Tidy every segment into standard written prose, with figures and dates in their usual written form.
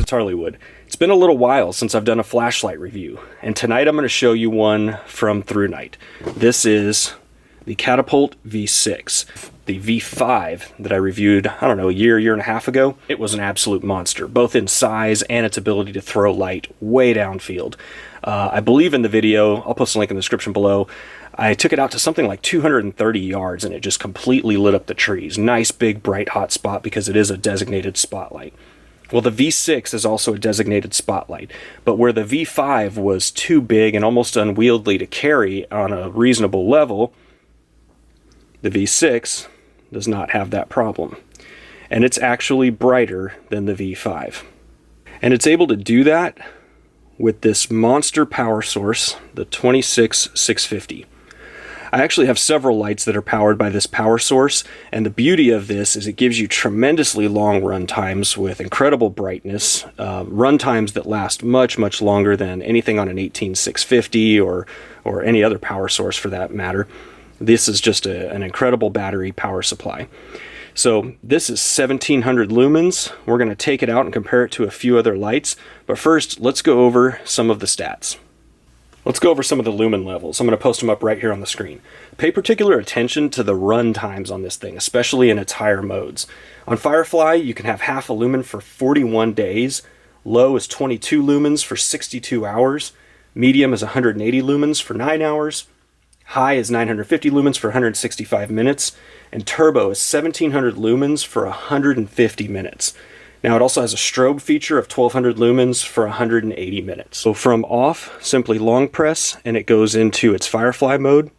it's Harleywood. It's been a little while since I've done a flashlight review, and tonight I'm going to show you one from Thrunite. This is the Catapult V6. The V5 that I reviewed, I don't know, a year and a half ago, it was an absolute monster, both in size and its ability to throw light way downfield. I believe in the video, I'll post a link in the description below, I took it out to something like 230 yards and it just completely lit up the trees. Nice big bright hot spot because it is a designated spotlight. Well, the V6 is also a designated spotlight, but where the V5 was too big and almost unwieldy to carry on a reasonable level, the V6 does not have that problem. And it's actually brighter than the V5. And it's able to do that with this monster power source, the 26650. I actually have several lights that are powered by this power source, and the beauty of this is it gives you tremendously long run times with incredible brightness, run times that last much longer than anything on an 18650 or any other power source for that matter. This is just an incredible battery power supply. So this is 1700 lumens. We're going to take it out and compare it to a few other lights, but first let's go over some of the stats. Let's go over some of the lumen levels. I'm going to post them up right here on the screen. Pay particular attention to the run times on this thing, especially in its higher modes. On Firefly, you can have half a lumen for 41 days. Low is 22 lumens for 62 hours. Medium is 180 lumens for 9 hours. High is 950 lumens for 165 minutes. And Turbo is 1700 lumens for 150 minutes. Now it also has a strobe feature of 1200 lumens for 180 minutes. So from off, simply long press and it goes into its Firefly mode.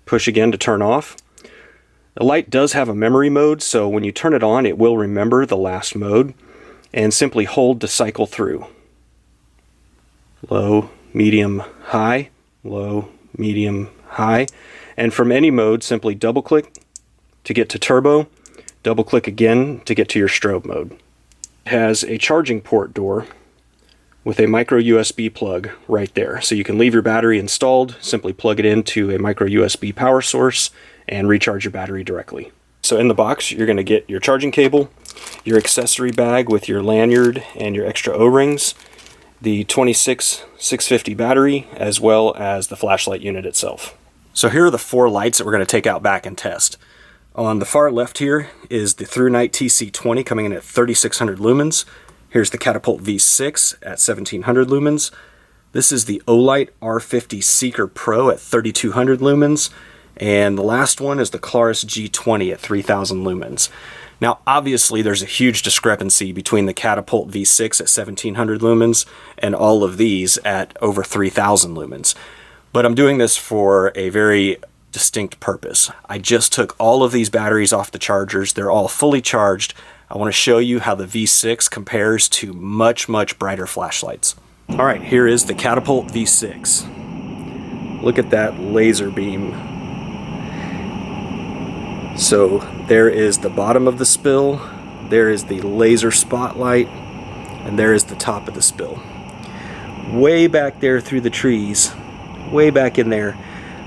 Push again to turn off. The light does have a memory mode, so when you turn it on, it will remember the last mode. And simply hold to cycle through. Low, medium, high, low, medium, high. And from any mode, simply double click to get to turbo. Double click again to get to your strobe mode. It has a charging port door with a micro USB plug right there. So you can leave your battery installed, simply plug it into a micro USB power source and recharge your battery directly. So in the box, you're going to get your charging cable, your accessory bag with your lanyard and your extra O-rings, the 26650 battery, as well as the flashlight unit itself. So here are the 4 lights that we're going to take out back and test. On the far left here is the Thrunite TC20 coming in at 3600 lumens. Here's the Catapult V6 at 1700 lumens. This is the Olight R50 Seeker Pro at 3200 lumens. And the last one is the Clarus G20 at 3000 lumens. Now obviously there's a huge discrepancy between the Catapult V6 at 1700 lumens and all of these at over 3000 lumens. But I'm doing this for a very distinct purpose. I just took all of these batteries off the chargers. They're all fully charged. I want to show you how the V6 compares to much brighter flashlights. Alright, here is the Catapult V6. Look at that laser beam. So there is the bottom of the spill, there is the laser spotlight, and there is the top of the spill. Way back there through the trees, way back in there,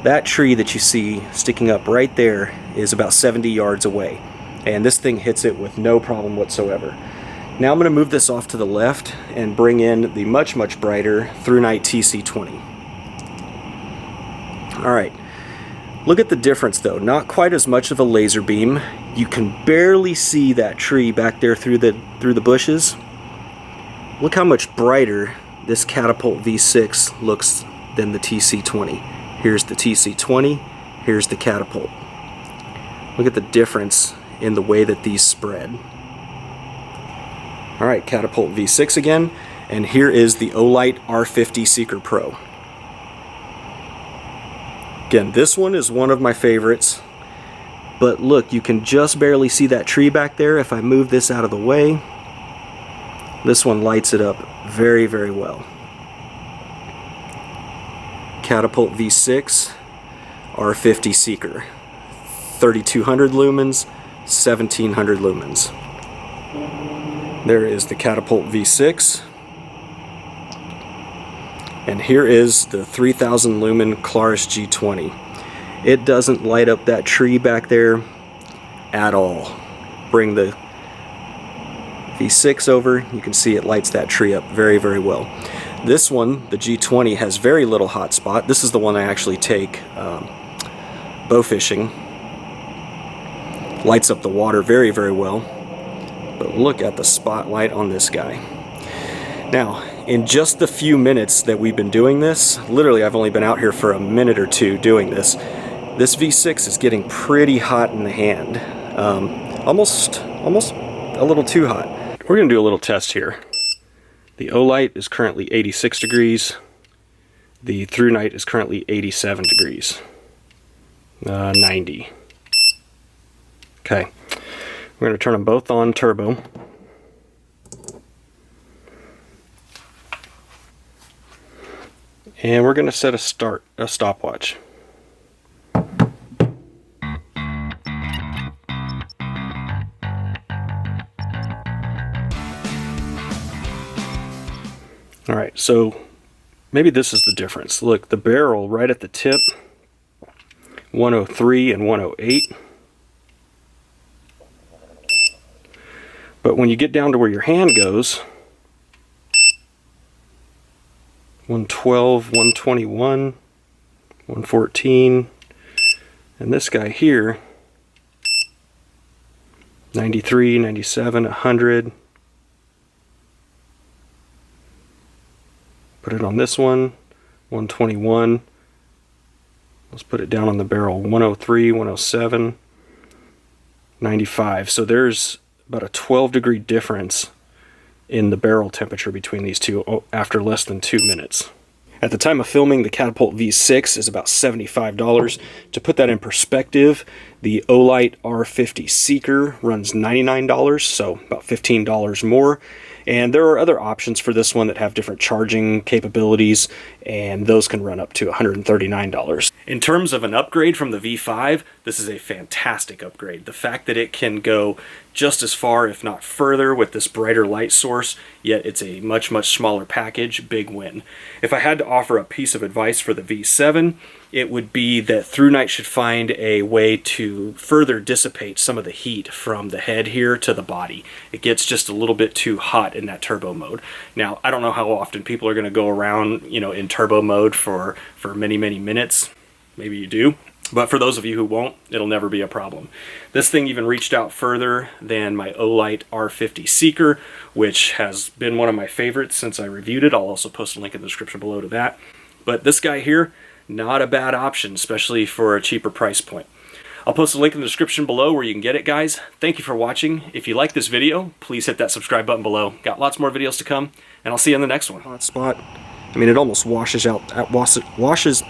that tree that you see sticking up right there is about 70 yards away, and this thing hits it with no problem whatsoever. Now I'm going to move this off to the left and bring in the much brighter Thrunite TC20. Alright, look at the difference though, not quite as much of a laser beam. You can barely see that tree back there through the bushes. Look how much brighter this Catapult V6 looks than the TC20. Here's the TC20, here's the Catapult. Look at the difference in the way that these spread. Alright, Catapult V6 again, and here is the Olight R50 Seeker Pro. Again, this one is one of my favorites, but look, you can just barely see that tree back there. If I move this out of the way, this one lights it up very well. Catapult V6 R50 Seeker, 3200 lumens, 1700 lumens. There is the Catapult V6, and here is the 3000 lumen Clarus G20. It doesn't light up that tree back there at all. Bring the V6 over, you can see it lights that tree up very, very well. This one, the G20, has very little hot spot. This is the one I actually take bow fishing. Lights up the water very, very well. But look at the spotlight on this guy. Now, in just the few minutes that we've been doing this, literally I've only been out here for a minute or two doing this, this V6 is getting pretty hot in the hand. Almost a little too hot. We're going to do a little test here. The Olight is currently 86 degrees. The Thrunite is currently 87 degrees. 90. Okay. We're going to turn them both on turbo. And we're going to set a stopwatch. Alright, so maybe this is the difference. Look, the barrel right at the tip, 103 and 108. But when you get down to where your hand goes, 112, 121, 114, and this guy here, 93, 97, 100. Put it on this one, 121. Let's put it down on the barrel, 103, 107, 95. So there's about a 12-degree difference in the barrel temperature between these two after less than 2 minutes. At the time of filming, the Catapult V6 is about $75. To put that in perspective, the Olight R50 Seeker runs $99, so about $15 more. And there are other options for this one that have different charging capabilities, and those can run up to $139. In terms of an upgrade from the V5, this is a fantastic upgrade. The fact that it can go just as far, if not further, with this brighter light source, yet it's a much smaller package, big win. If I had to offer a piece of advice for the V7, it would be that Thrunite should find a way to further dissipate some of the heat from the head here to the body. It gets just a little bit too hot in that turbo mode. Now, I don't know how often people are going to go around, you know, in turbo mode for many minutes. Maybe you do. But for those of you who won't, it'll never be a problem. This thing even reached out further than my Olight R50 Seeker, which has been one of my favorites since I reviewed it. I'll also post a link in the description below to that. But this guy here, not a bad option, especially for a cheaper price point. I'll post a link in the description below where you can get it, guys. Thank you for watching. If you like this video, please hit that subscribe button below. Got lots more videos to come, and I'll see you in the next one. Hot spot. I mean, it almost washes out, washes